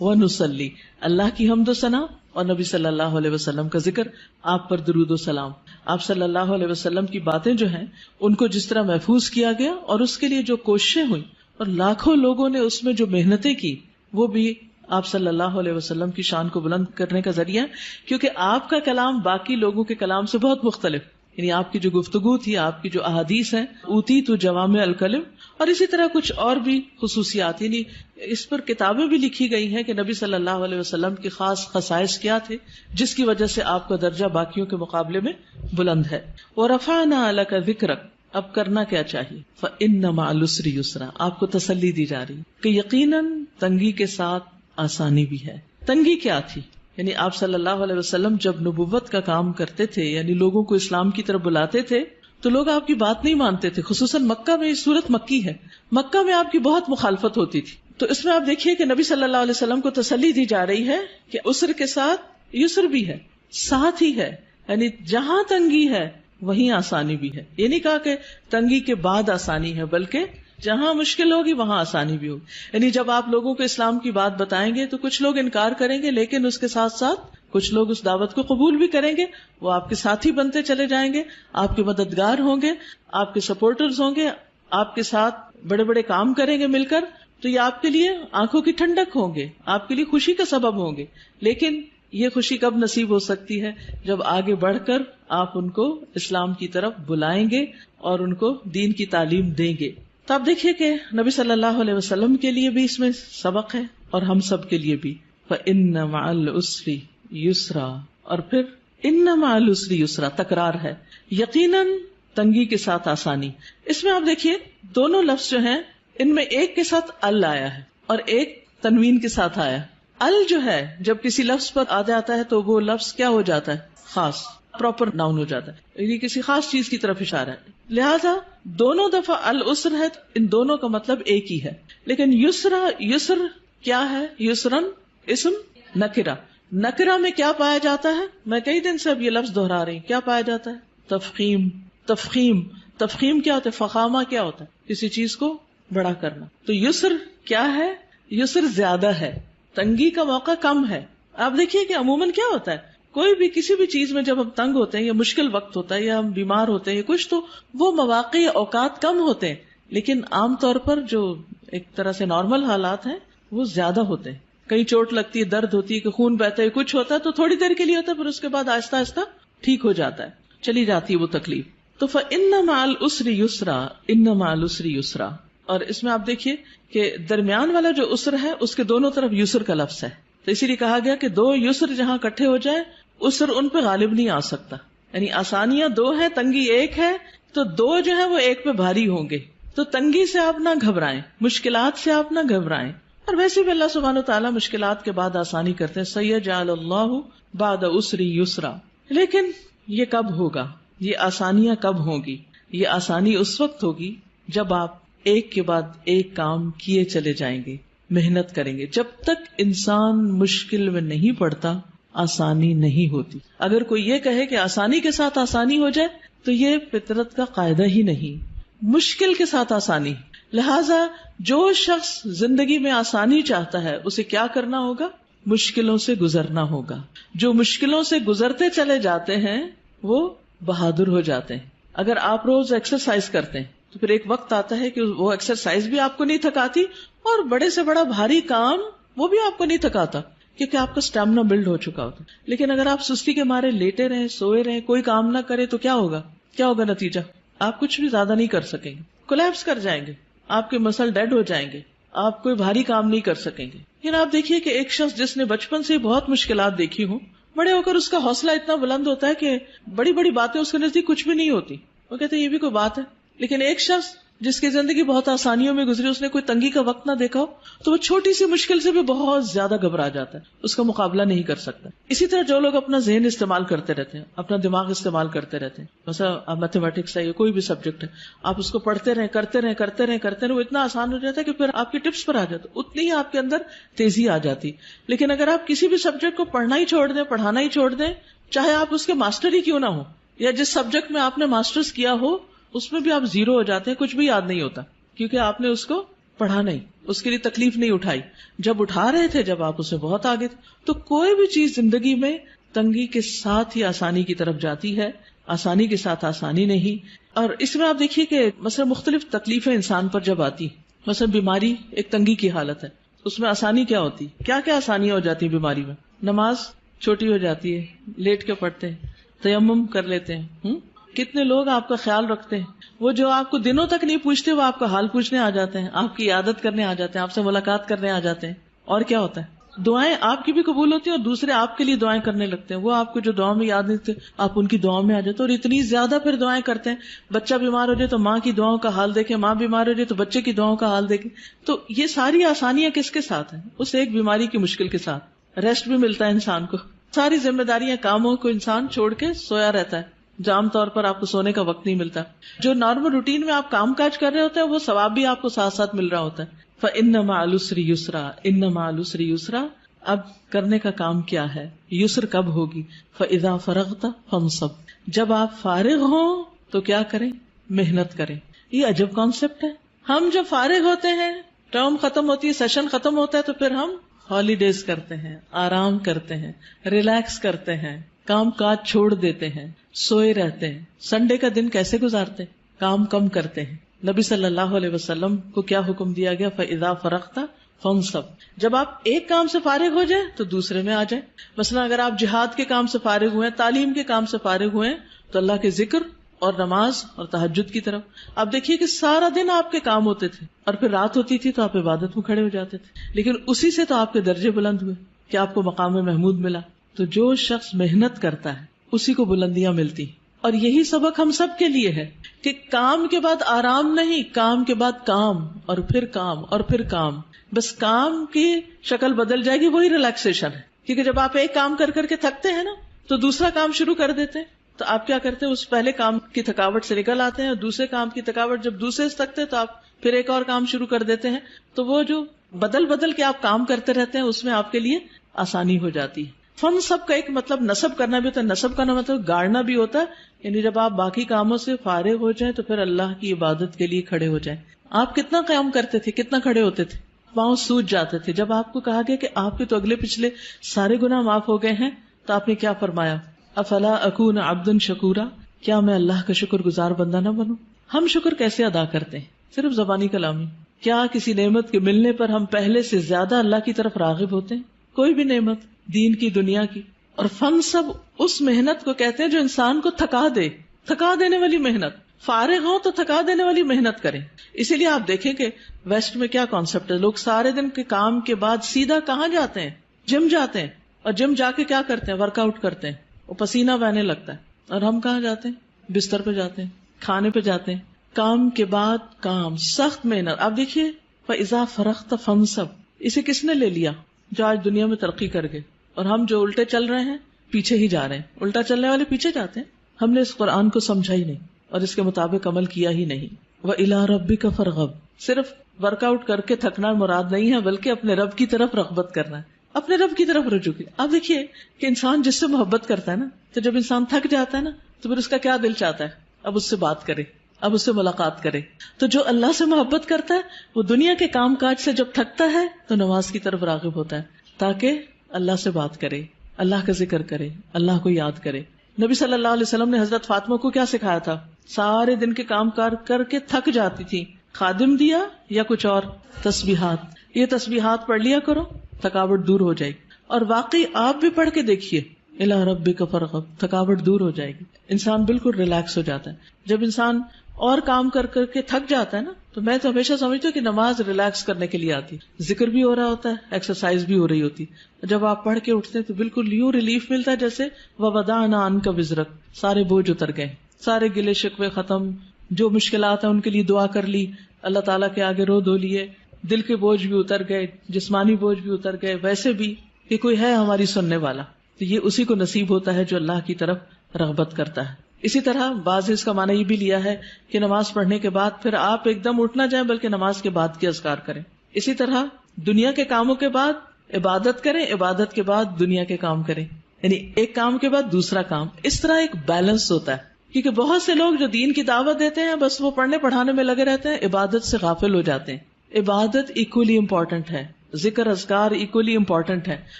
Speaker 1: ونصلی، اللہ کی حمد و ثنا اور نبی صلی اللہ علیہ وسلم کا ذکر، آپ پر درود و سلام. آپ صلی اللہ علیہ وسلم کی باتیں جو ہیں ان کو جس طرح محفوظ کیا گیا اور اس کے لیے جو کوششیں ہوئی اور لاکھوں لوگوں نے اس میں جو محنتیں کی، وہ بھی آپ صلی اللہ علیہ وسلم کی شان کو بلند کرنے کا ذریعہ ہے. کیونکہ آپ کا کلام باقی لوگوں کے کلام سے بہت مختلف، یعنی آپ کی جو گفتگو تھی، آپ کی جو احادیث ہیں، اوتی تو جوامع الکلم، اور اسی طرح کچھ اور بھی خصوصیات، یعنی اس پر کتابیں بھی لکھی گئی ہیں کہ نبی صلی اللہ علیہ وسلم کے خاص خصائص کیا تھے جس کی وجہ سے آپ کا درجہ باقیوں کے مقابلے میں بلند ہے. وَرَفَعْنَا لَكَ ذِكْرَكَ، اب کرنا کیا چاہیے؟ فَإِنَّ مَعَ الْعُسْرِ يُسْرًا، آپ کو تسلی دی جا رہی کہ یقیناً تنگی کے ساتھ آسانی بھی ہے. تنگی کیا تھی؟ یعنی آپ صلی اللہ علیہ وسلم جب نبوت کا کام کرتے تھے، یعنی لوگوں کو اسلام کی طرف بلاتے تھے، تو لوگ آپ کی بات نہیں مانتے تھے. خصوصاً مکہ میں، یہ سورت مکی ہے، مکہ میں آپ کی بہت مخالفت ہوتی تھی. تو اس میں آپ دیکھیے کہ نبی صلی اللہ علیہ وسلم کو تسلی دی جا رہی ہے کہ عسر کے ساتھ یسر بھی ہے، ساتھ ہی ہے. یعنی جہاں تنگی ہے وہیں آسانی بھی ہے. یہ نہیں کہا کہ تنگی کے بعد آسانی ہے، بلکہ جہاں مشکل ہوگی وہاں آسانی بھی ہوگی. یعنی جب آپ لوگوں کو اسلام کی بات بتائیں گے تو کچھ لوگ انکار کریں گے، لیکن اس کے ساتھ ساتھ کچھ لوگ اس دعوت کو قبول بھی کریں گے. وہ آپ کے ساتھی بنتے چلے جائیں گے، آپ کے مددگار ہوں گے، آپ کے سپورٹرز ہوں گے، آپ کے ساتھ بڑے بڑے کام کریں گے مل کر. تو یہ آپ کے لیے آنکھوں کی ٹھنڈک ہوں گے، آپ کے لیے خوشی کا سبب ہوں گے. لیکن یہ خوشی کب نصیب ہو سکتی ہے؟ جب آگے بڑھ کر آپ ان کو اسلام کی طرف بلائیں گے اور ان کو دین کی تعلیم دیں گے. تو آپ دیکھیے کہ نبی صلی اللہ علیہ وسلم کے لیے بھی اس میں سبق ہے اور ہم سب کے لیے بھی. فَإِنَّ مَعَ الْعُسْرِ یسرا، اور پھر ان مع العسر یسرا، تکرار ہے، یقیناً تنگی کے ساتھ آسانی. اس میں آپ دیکھیے دونوں لفظ جو ہیں ان میں ایک کے ساتھ ال آیا ہے اور ایک تنوین کے ساتھ آیا. ال جو ہے جب کسی لفظ پر آ جاتا ہے تو وہ لفظ کیا ہو جاتا ہے؟ خاص، پراپر ناؤن ہو جاتا ہے، یعنی کسی خاص چیز کی طرف اشارہ ہے. لہذا دونوں دفعہ العسر ہے، ان دونوں کا مطلب ایک ہی ہے. لیکن یسرا، یسر کیا ہے؟ یسرن اسم نکرہ، نکرہ میں کیا پایا جاتا ہے؟ میں کئی دن سے اب یہ لفظ دہرا رہی ہوں. کیا پایا جاتا ہے؟ تفخیم. تفخیم، تفخیم کیا ہوتا ہے؟ فخامہ کیا ہوتا ہے؟ کسی چیز کو بڑا کرنا. تو یسر کیا ہے؟ یسر زیادہ ہے، تنگی کا موقع کم ہے. آپ دیکھیے کہ عموماً کیا ہوتا ہے، کوئی بھی کسی بھی چیز میں جب ہم تنگ ہوتے ہیں یا مشکل وقت ہوتا ہے یا ہم بیمار ہوتے ہیں یا کچھ، تو وہ مواقع یا اوقات کم ہوتے ہیں، لیکن عام طور پر جو ایک طرح سے نارمل حالات ہیں وہ زیادہ ہوتے ہیں. کہیں چوٹ لگتی ہے، درد ہوتی ہے، کہ خون بہتا ہے، کچھ ہوتا ہے تو تھوڑی دیر کے لیے ہوتا ہے، پھر اس کے بعد آہستہ آہستہ ٹھیک ہو جاتا ہے، چلی جاتی ہے وہ تکلیف. تو فَإِنَّ مَعَ الْعُسْرِ يُسْرًا، إِنَّ مَعَ الْعُسْرِ يُسْرًا. اور اس میں آپ دیکھیے کہ درمیان والا جو عسر ہے اس کے دونوں طرف یسر کا لفظ ہے. تو اسی لیے کہا گیا کہ دو یسر جہاں اکٹھے ہو جائیں اسر ان پہ غالب نہیں آ سکتا. یعنی آسانیاں دو ہیں، تنگی ایک ہے، تو دو جو ہے وہ ایک پہ بھاری ہوں گے. تو تنگی سے آپ نہ گھبرائیں، مشکلات سے آپ نہ گھبرائیں. اور ویسے بھی اللہ سبحانہ وتعالیٰ مشکلات کے بعد آسانی کرتے ہیں. سیجعل اللہ بعد عسر یسرا. لیکن یہ کب ہوگا؟ یہ آسانیاں کب ہوں گی؟ یہ آسانی اس وقت ہوگی جب آپ ایک کے بعد ایک کام کیے چلے جائیں گے، محنت کریں گے. جب تک انسان مشکل میں نہیں پڑتا آسانی نہیں ہوتی. اگر کوئی یہ کہے کہ آسانی کے ساتھ آسانی ہو جائے تو یہ فطرت کا قاعدہ ہی نہیں. مشکل کے ساتھ آسانی. لہذا جو شخص زندگی میں آسانی چاہتا ہے اسے کیا کرنا ہوگا؟ مشکلوں سے گزرنا ہوگا. جو مشکلوں سے گزرتے چلے جاتے ہیں وہ بہادر ہو جاتے ہیں. اگر آپ روز ایکسرسائز کرتے ہیں تو پھر ایک وقت آتا ہے کہ وہ ایکسرسائز بھی آپ کو نہیں تھکاتی اور بڑے سے بڑا بھاری کام وہ بھی آپ کو نہیں تھکاتا کیونکہ آپ کا اسٹیمنا بلڈ ہو چکا ہوتا. لیکن اگر آپ سستی کے مارے لیٹے رہیں، سوئے رہیں، کوئی کام نہ کرے تو کیا ہوگا؟ کیا ہوگا نتیجہ؟ آپ کچھ بھی زیادہ نہیں کر سکیں گے، کولیپس کر جائیں گے، آپ کے مسل ڈیڈ ہو جائیں گے، آپ کوئی بھاری کام نہیں کر سکیں گے. لیکن آپ دیکھیے کہ ایک شخص جس نے بچپن سے بہت مشکلات دیکھی ہوں، بڑے ہو کر اس کا حوصلہ اتنا بلند ہوتا ہے کہ بڑی بڑی باتیں اس کے نزدیک کچھ بھی نہیں ہوتی. وہ کہتے ہیں یہ بھی کوئی بات ہے. لیکن ایک شخص جس کی زندگی بہت آسانیوں میں گزری، اس نے کوئی تنگی کا وقت نہ دیکھا ہو، تو وہ چھوٹی سی مشکل سے بھی بہت زیادہ گھبرا جاتا ہے، اس کا مقابلہ نہیں کر سکتا. اسی طرح جو لوگ اپنا ذہن استعمال کرتے رہتے ہیں، اپنا دماغ استعمال کرتے رہتے ہیں، مثلا میتھمیٹکس ہے یا کوئی بھی سبجیکٹ ہے، آپ اس کو پڑھتے رہیں کرتے رہیں وہ اتنا آسان ہو جاتا ہے کہ پھر آپ کی ٹپس پر آ جاتا، اتنی ہی آپ کے اندر تیزی آ جاتی. لیکن اگر آپ کسی بھی سبجیکٹ کو پڑھنا ہی چھوڑ دیں، پڑھانا ہی چھوڑ دیں، چاہے آپ اس کے ماسٹر ہی کیوں نہ ہو، یا جس سبجیکٹ میں آپ نے ماسٹرز کیا ہو اس میں بھی آپ زیرو ہو جاتے ہیں، کچھ بھی یاد نہیں ہوتا کیونکہ آپ نے اس کو پڑھا نہیں، اس کے لیے تکلیف نہیں اٹھائی. جب اٹھا رہے تھے، جب آپ اسے بہت آگے تھے. تو کوئی بھی چیز زندگی میں تنگی کے ساتھ ہی آسانی کی طرف جاتی ہے، آسانی کے ساتھ آسانی نہیں. اور اس میں آپ دیکھیے کہ مثلا مختلف تکلیفیں انسان پر جب آتی، مثلا بیماری ایک تنگی کی حالت ہے، اس میں آسانی کیا ہوتی؟ کیا کیا آسانیاں ہو جاتی بیماری میں؟ نماز چھوٹی ہو جاتی ہے، لیٹ کے پڑھتے ہیں، تیمم کر لیتے ہیں. کتنے لوگ آپ کا خیال رکھتے ہیں، وہ جو آپ کو دنوں تک نہیں پوچھتے وہ آپ کا حال پوچھنے آ جاتے ہیں، آپ کی عادت کرنے آ جاتے ہیں، آپ سے ملاقات کرنے آ جاتے ہیں. اور کیا ہوتا ہے؟ دعائیں آپ کی بھی قبول ہوتی ہیں اور دوسرے آپ کے لیے دعائیں کرنے لگتے ہیں. وہ آپ کو جو دعا میں یاد نہیں تھے آپ ان کی دعاؤں میں آ جاتے ہیں اور اتنی زیادہ پھر دعائیں کرتے ہیں. بچہ بیمار ہو جائے تو ماں کی دعاؤں کا حال دیکھیں، ماں بیمار ہو جائے تو بچے کی دعاؤں کا حال دیکھیں. تو یہ ساری آسانیاں کس کے ساتھ ہیں؟ اس ایک بیماری کی مشکل کے ساتھ. ریسٹ بھی ملتا ہے انسان کو، ساری ذمہ داریاں کاموں کو انسان چھوڑ کے سویا رہتا ہے. عام طور پر آپ کو سونے کا وقت نہیں ملتا. جو نارمل روٹین میں آپ کام کاج کر رہے ہوتے ہیں وہ ثواب بھی آپ کو ساتھ ساتھ مل رہا ہوتا ہے. فَإِنَّ مَعَ الْعُسْرِ يُسْرًا، إِنَّ مَعَ الْعُسْرِ يُسْرًا. اب کرنے کا کام کیا ہے؟ یسر کب ہوگی؟ فَإِذَا فَرَغْتَ فَانْصَبْ. جب آپ فارغ ہوں تو کیا کریں؟ محنت کریں. یہ عجب کانسیپٹ ہے. ہم جب فارغ ہوتے ہیں، ٹرم ختم ہوتی ہے، سیشن ختم ہوتا ہے، تو پھر ہم ہالیڈیز کرتے ہیں، آرام کرتے ہیں، ریلیکس کرتے ہیں، کام کاج چھوڑ دیتے ہیں، سوئے رہتے ہیں. سنڈے کا دن کیسے گزارتے ہیں؟ کام کم کرتے ہیں. نبی صلی اللہ علیہ وسلم کو کیا حکم دیا گیا؟ فَإِذَا فَرَغْتَ فَانْصَبْ. جب آپ ایک کام سے فارغ ہو جائیں تو دوسرے میں آ جائیں. مثلا اگر آپ جہاد کے کام سے فارغ ہوئے، تعلیم کے کام سے فارغ ہوئے تو اللہ کے ذکر اور نماز اور تہجد کی طرف. آپ دیکھیے کہ سارا دن آپ کے کام ہوتے تھے اور پھر رات ہوتی تھی تو آپ عبادت میں کھڑے ہو جاتے تھے، لیکن اسی سے تو آپ کے درجے بلند ہوئے کہ آپ کو مقام محمود ملا. تو جو شخص محنت کرتا ہے اسی کو بلندیاں ملتی. اور یہی سبق ہم سب کے لیے ہے کہ کام کے بعد آرام نہیں، کام کے بعد کام اور پھر کام اور پھر کام. بس کام کی شکل بدل جائے گی، وہی ریلیکسیشن ہے. کیونکہ جب آپ ایک کام کر کر کے تھکتے ہیں نا تو دوسرا کام شروع کر دیتے ہیں، تو آپ کیا کرتے ہیں؟ اس پہلے کام کی تھکاوٹ سے نکل آتے ہیں اور دوسرے کام کی تھکاوٹ جب دوسرے سے تھکتے تو آپ پھر ایک اور کام شروع کر دیتے ہیں. تو وہ جو بدل بدل کے آپ کام کرتے رہتے ہیں اس میں آپ کے لیے آسانی ہو جاتی ہے. فن سب کا ایک مطلب نصب کرنا بھی ہوتا ہے، نصب کا مطلب گاڑنا بھی ہوتا ہے. یعنی جب آپ باقی کاموں سے فارغ ہو جائیں تو پھر اللہ کی عبادت کے لیے کھڑے ہو جائیں. آپ کتنا قیام کرتے تھے، کتنا کھڑے ہوتے تھے، پاؤں سوج جاتے تھے. جب آپ کو کہا گیا کہ آپ کے تو اگلے پچھلے سارے گناہ معاف ہو گئے ہیں تو آپ نے کیا فرمایا؟ افلا اکون عبدا شکورا، کیا میں اللہ کا شکر گزار بندہ نہ بنوں؟ ہم شکر کیسے ادا کرتے ہیں؟ صرف زبانی کلامی. کیا کسی نعمت کے ملنے پر ہم پہلے سے زیادہ اللہ کی طرف راغب ہوتے ہیں؟ کوئی بھی نعمت، دین کی، دنیا کی. اور فن سب اس محنت کو کہتے ہیں جو انسان کو تھکا دے، تھکا دینے والی محنت. فارغ ہوں تو تھکا دینے والی محنت کریں. اسی لیے آپ دیکھیں کہ ویسٹ میں کیا کانسیپٹ ہے، لوگ سارے دن کے کام کے بعد سیدھا کہاں جاتے ہیں؟ جم جاتے ہیں اور جم جا کے کیا کرتے ہیں؟ ورک آؤٹ کرتے ہیں، وہ پسینہ بہنے لگتا ہے، اور ہم کہاں جاتے ہیں؟ بستر پہ جاتے ہیں، کھانے پہ جاتے ہیں، کام کے بعد کام، سخت محنت. اب دیکھیے فَإِذَا فَرَغْتَ فَانْصَبْ، اسے کس نے لے لیا؟ جو آج دنیا میں ترقی کر گئے، اور ہم جو الٹے چل رہے ہیں پیچھے ہی جا رہے ہیں. الٹا چلنے والے پیچھے جاتے ہیں. ہم نے اس قرآن کو سمجھا ہی نہیں اور اس کے مطابق عمل کیا ہی نہیں. وَإِلَىٰ رَبِّكَ فَارْغَب، صرف ورک آؤٹ کر کے تھکنا مراد نہیں ہے، بلکہ اپنے رب کی طرف رغبت کرنا ہے، اپنے رب کی طرف رجوع کی. اب دیکھیے کہ انسان جس سے محبت کرتا ہے نا، تو جب انسان تھک جاتا ہے نا، تو پھر اس کا کیا دل چاہتا ہے؟ اب اس سے بات کرے، اب اس سے ملاقات کرے. تو جو اللہ سے محبت کرتا ہے وہ دنیا کے کام کاج سے جب تھکتا ہے تو نماز کی طرف راغب ہوتا ہے، تاکہ اللہ سے بات کرے، اللہ کا ذکر کرے، اللہ کو یاد کرے. نبی صلی اللہ علیہ وسلم نے حضرت فاطمہ کو کیا سکھایا تھا؟ سارے دن کے کام کار کر کے تھک جاتی تھی، خادم دیا یا کچھ اور؟ تسبیحات. یہ تسبیحات پڑھ لیا کرو، تھکاوٹ دور ہو جائے گی. اور واقعی آپ بھی پڑھ کے دیکھیے، اِلَىٰ رَبِّكَ فَارْغَب، تھکاوٹ دور ہو جائے گی، انسان بالکل ریلیکس ہو جاتا ہے. جب انسان اور کام کر کر کے تھک جاتا ہے نا، تو میں تو ہمیشہ سمجھتی ہوں کہ نماز ریلیکس کرنے کے لیے آتی، ذکر بھی ہو رہا ہوتا ہے، ایکسرسائز بھی ہو رہی ہوتی. جب آپ پڑھ کے اٹھتے ہیں تو بالکل یوں ریلیف ملتا ہے جیسے وَوَضَعْنَا عَنْكَ وِزْرَكَ، سارے بوجھ اتر گئے، سارے گلے شکوے ختم، جو مشکلات ہیں ان کے لیے دعا کر لی، اللہ تعالیٰ کے آگے رو دھو لیے، دل کے بوجھ بھی اتر گئے، جسمانی بوجھ بھی اتر گئے. ویسے بھی کہ کوئی ہے ہماری سننے والا، تو یہ اسی کو نصیب ہوتا ہے جو اللہ کی طرف رغبت کرتا ہے. اسی طرح بعض اس کا معنی یہ بھی لیا ہے کہ نماز پڑھنے کے بعد پھر آپ ایک دم اٹھ نہ جائیں، بلکہ نماز کے بعد کے اذکار کریں. اسی طرح دنیا کے کاموں کے بعد عبادت کریں، عبادت کے بعد دنیا کے کام کریں، یعنی ایک کام کے بعد دوسرا کام. اس طرح ایک بیلنس ہوتا ہے، کیونکہ بہت سے لوگ جو دین کی دعوت دیتے ہیں بس وہ پڑھنے پڑھانے میں لگے رہتے ہیں، عبادت سے غافل ہو جاتے ہیں. عبادت ایکولی امپورٹنٹ ہے، ذکر اذکار ایکولی امپورٹنٹ ہے.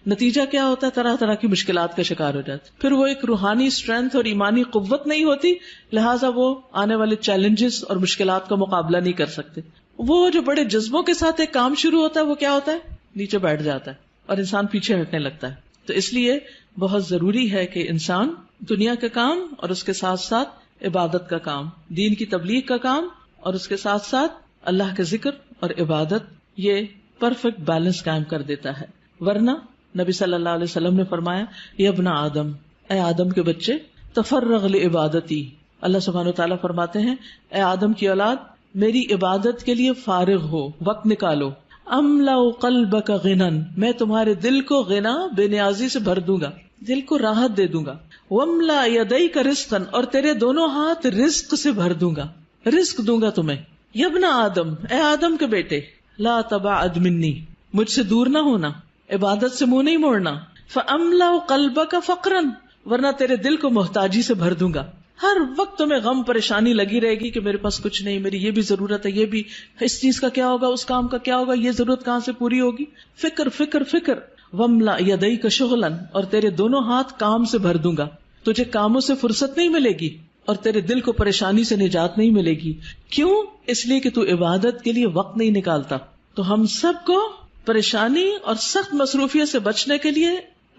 Speaker 1: نتیجہ کیا ہوتا ہے؟ طرح طرح کی مشکلات کا شکار ہو جاتے. پھر وہ ایک روحانی اسٹرینتھ اور ایمانی قوت نہیں ہوتی، لہٰذا وہ آنے والے چیلنجز اور مشکلات کا مقابلہ نہیں کر سکتے. وہ جو بڑے جذبوں کے ساتھ ایک کام شروع ہوتا ہے وہ کیا ہوتا ہے؟ نیچے بیٹھ جاتا ہے اور انسان پیچھے ہٹنے لگتا ہے. تو اس لیے بہت ضروری ہے کہ انسان دنیا کا کام اور اس کے ساتھ ساتھ عبادت کا کام، دین کی تبلیغ کا کام اور اس کے ساتھ ساتھ اللہ کا ذکر اور عبادت، یہ پرفیکٹ بیلنس قائم کر دیتا ہے. ورنہ نبی صلی اللہ علیہ وسلم نے فرمایا، یا ابن آدم، اے آدم کے بچے، تفرغ لعبادتی، اللہ سبحانہ وتعالیٰ فرماتے ہیں اے آدم کی اولاد میری عبادت کے لیے فارغ ہو، وقت نکالو. املا قلبک غنا، میں تمہارے دل کو غنا، بے نیازی سے بھر دوں گا، دل کو راحت دے دوں گا. واملا یدیک رزقا، اور تیرے دونوں ہاتھ رزق سے بھر دوں گا، رزق دوں گا تمہیں. یا ابن آدم، اے آدم کے بیٹے، لا تبعد منی، مجھ سے دور نہ ہونا، عبادت سے منہ نہیں موڑنا. فاملا قلبک فقرا، ورنہ تیرے دل کو محتاجی سے بھر دوں گا. ہر وقت تمہیں غم پریشانی لگی رہے گی کہ میرے پاس کچھ نہیں، میری یہ بھی ضرورت ہے، یہ بھی، اس چیز کا کیا ہوگا، اس کام کا کیا ہوگا، یہ ضرورت کہاں سے پوری ہوگی. فکر فکر فکر. واملا یدیک شغلا، اور تیرے دونوں ہاتھ کام سے بھر دوں گا، تجھے کاموں سے فرصت نہیں ملے گی اور تیرے دل کو پریشانی سے نجات نہیں ملے گی. کیوں؟ اس لیے کہ تو عبادت کے لیے وقت نہیں نکالتا. تو ہم سب کو پریشانی اور سخت مصروفیت سے بچنے کے لیے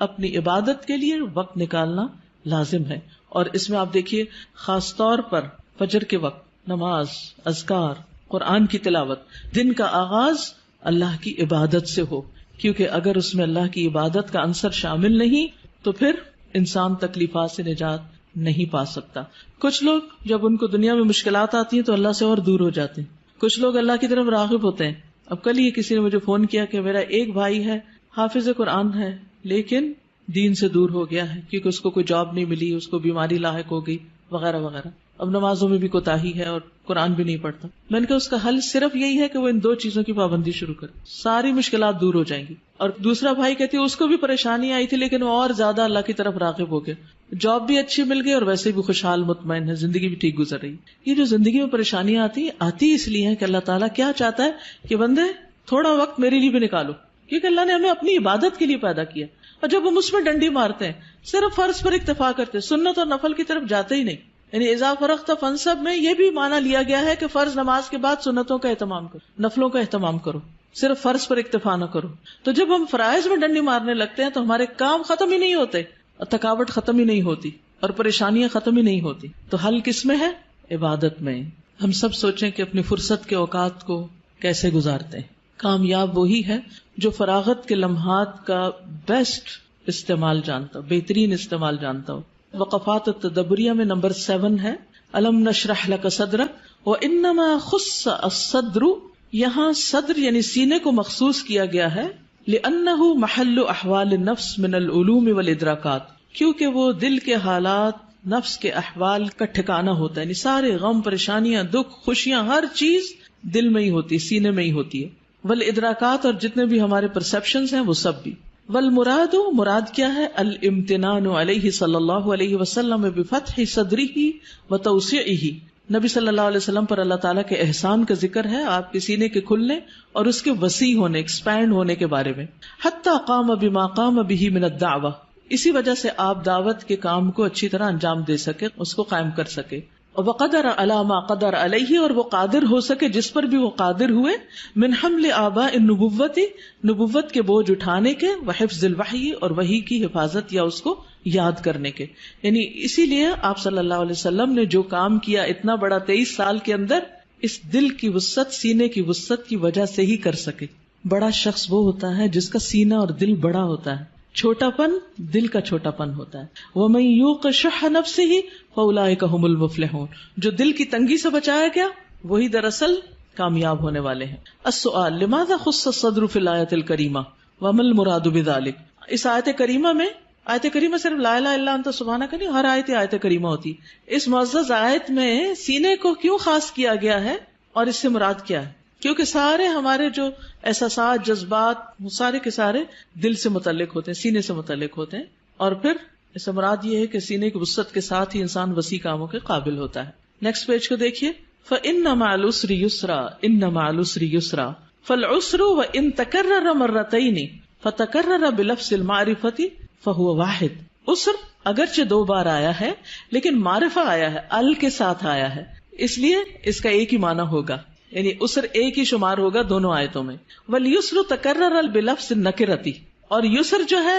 Speaker 1: اپنی عبادت کے لیے وقت نکالنا لازم ہے. اور اس میں آپ دیکھیے خاص طور پر فجر کے وقت نماز، اذکار، قرآن کی تلاوت، دن کا آغاز اللہ کی عبادت سے ہو، کیونکہ اگر اس میں اللہ کی عبادت کا عنصر شامل نہیں تو پھر انسان تکلیفات سے نجات نہیں پا سکتا. کچھ لوگ جب ان کو دنیا میں مشکلات آتی ہیں تو اللہ سے اور دور ہو جاتے ہیں، کچھ لوگ اللہ کی طرف راغب ہوتے ہیں. اب کل ہی کسی نے مجھے فون کیا کہ میرا ایک بھائی ہے، حافظ قرآن ہے، لیکن دین سے دور ہو گیا ہے کیونکہ اس کو کوئی جاب نہیں ملی، اس کو بیماری لاحق ہو گئی وغیرہ وغیرہ. اب نمازوں میں بھی کوتاہی ہے اور قرآن بھی نہیں پڑھتا. میں نے کہا اس کا حل صرف یہی ہے کہ وہ ان دو چیزوں کی پابندی شروع کرے، ساری مشکلات دور ہو جائیں گی. اور دوسرا بھائی کہتی ہے اس کو بھی پریشانی آئی تھی لیکن وہ اور زیادہ اللہ کی طرف راغب ہو گئے، جاب بھی اچھی مل گئی اور ویسے بھی خوشحال مطمئن ہے، زندگی بھی ٹھیک گزر رہی. یہ جو زندگی میں پریشانیاں آتی اس لیے ہے کہ اللہ تعالیٰ کیا چاہتا ہے کہ بندے تھوڑا وقت میرے لیے بھی نکالو، کیونکہ اللہ نے ہمیں اپنی عبادت کے لیے پیدا کیا. اور جب ہم اس میں ڈنڈی مارتے ہیں، صرف فرض پر اکتفا کرتے، سنت اور نفل کی طرف جاتے ہی نہیں. یعنی اذا فرغت فانصب میں یہ بھی معنی لیا گیا ہے کہ فرض نماز کے بعد سنتوں کا اہتمام کرو، نفلوں کا اہتمام کرو، صرف فرض پر اکتفا نہ کرو. تو جب ہم فرائض میں ڈنڈی مارنے لگتے ہیں تو ہمارے کام ختم ہی نہیں ہوتے اور تھکاوٹ ختم ہی نہیں ہوتی اور پریشانیاں ختم ہی نہیں ہوتی. تو حل کس میں ہے؟ عبادت میں. ہم سب سوچیں کہ اپنی فرصت کے اوقات کو کیسے گزارتے ہیں. کامیاب وہی ہے جو فراغت کے لمحات کا بیسٹ استعمال جانتا ہو، بہترین استعمال جانتا ہو. وقفات التدبریہ میں نمبر 7 ہے الم نشرح لک صدرک وانما خص الصدر. یہاں صدر یعنی سینے کو مخصوص کیا گیا ہے لأنه محل احوال النفس من العلوم والادراکات، کیونکہ وہ دل کے حالات، نفس کے احوال کا ٹھکانہ ہوتا ہے. یعنی سارے غم، پریشانیاں، دکھ، خوشیاں، ہر چیز دل میں ہی ہوتی ہے، سینے میں ہی ہوتی ہے. والادراکات، اور جتنے بھی ہمارے پرسپشنز ہیں وہ سب بھی. والمراد، مراد کیا ہے؟ الامتنان علیہ صلی اللہ علیہ وسلم بفتح صدرہ وتوسیعہ. نبی صلی اللہ علیہ وسلم پر اللہ تعالیٰ کے احسان کا ذکر ہے، آپ کے سینے کے کھلنے اور اس کے وسیع ہونے، ایکسپینڈ ہونے کے بارے میں. حتی قام بما قام بہ من الدعوہ، اسی وجہ سے آپ دعوت کے کام کو اچھی طرح انجام دے سکے، اس کو قائم کر سکے. وقدر علی ما قدر علیہ، اور وہ قادر ہو سکے جس پر بھی وہ قادر ہوئے. من حمل آباء النبوت، نبوت کے بوجھ اٹھانے کے، وحفظ الوحی، اور وحی کی حفاظت یا اس کو یاد کرنے کے. یعنی اسی لیے آپ صلی اللہ علیہ وسلم نے جو کام کیا اتنا بڑا 23 سال کے اندر، اس دل کی وسعت، سینے کی وسعت کی وجہ سے ہی کر سکے. بڑا شخص وہ ہوتا ہے جس کا سینہ اور دل بڑا ہوتا ہے، چھوٹا پن دل کا چھوٹا پن ہوتا ہے. وَمَن يُوقَ شُحَّ نَفْسِهِ فَأُولَٰئِكَ هُمُ الْمُفْلِحُونَ. جو دل کی تنگی سے بچایا گیا وہی دراصل کامیاب ہونے والے ہیں. السؤال لماذا خص الصدر في الآية الكريمة وما المراد بذلك. اس آیت کریمہ میں، آیت کریمہ صرف لا الہ الا انت سبحانک نہیں، ہر آیت کریمہ ہوتی. اس معزز آیت میں سینے کو کیوں خاص کیا گیا ہے اور اس سے مراد کیا ہے؟ کیونکہ سارے ہمارے جو احساسات، جذبات، سارے کے سارے دل سے متعلق ہوتے ہیں، سینے سے متعلق ہوتے ہیں. اور پھر اس سے مراد یہ ہے کہ سینے کی وسعت کے ساتھ ہی انسان وسیع کاموں کے قابل ہوتا ہے. نیکسٹ پیج کو دیکھیے. فَإِنَّ مَعَ الْعُسْرِ يُسْرًا إِنَّ مَعَ الْعُسْرِ يُسْرًا فَالْعُسْرُ وَإِن تَكَرَّرَ مَرَّتَيْنِ فَتَكَرَّرَ بِلَفْظِ الْمَعْرِفَةِ فَهُوَ واحد. عسر اگرچہ 2 بار آیا ہے لیکن معرفہ آیا ہے، ال کے ساتھ آیا ہے، اس لیے اس کا ایک ہی معنی ہوگا، یعنی عسر ایک ہی شمار ہوگا دونوں آیتوں میں. وَالْيُسْرُ تَكَرَّرَ بِلَفْظِ النَّكِرَةِ، اور یسر جو ہے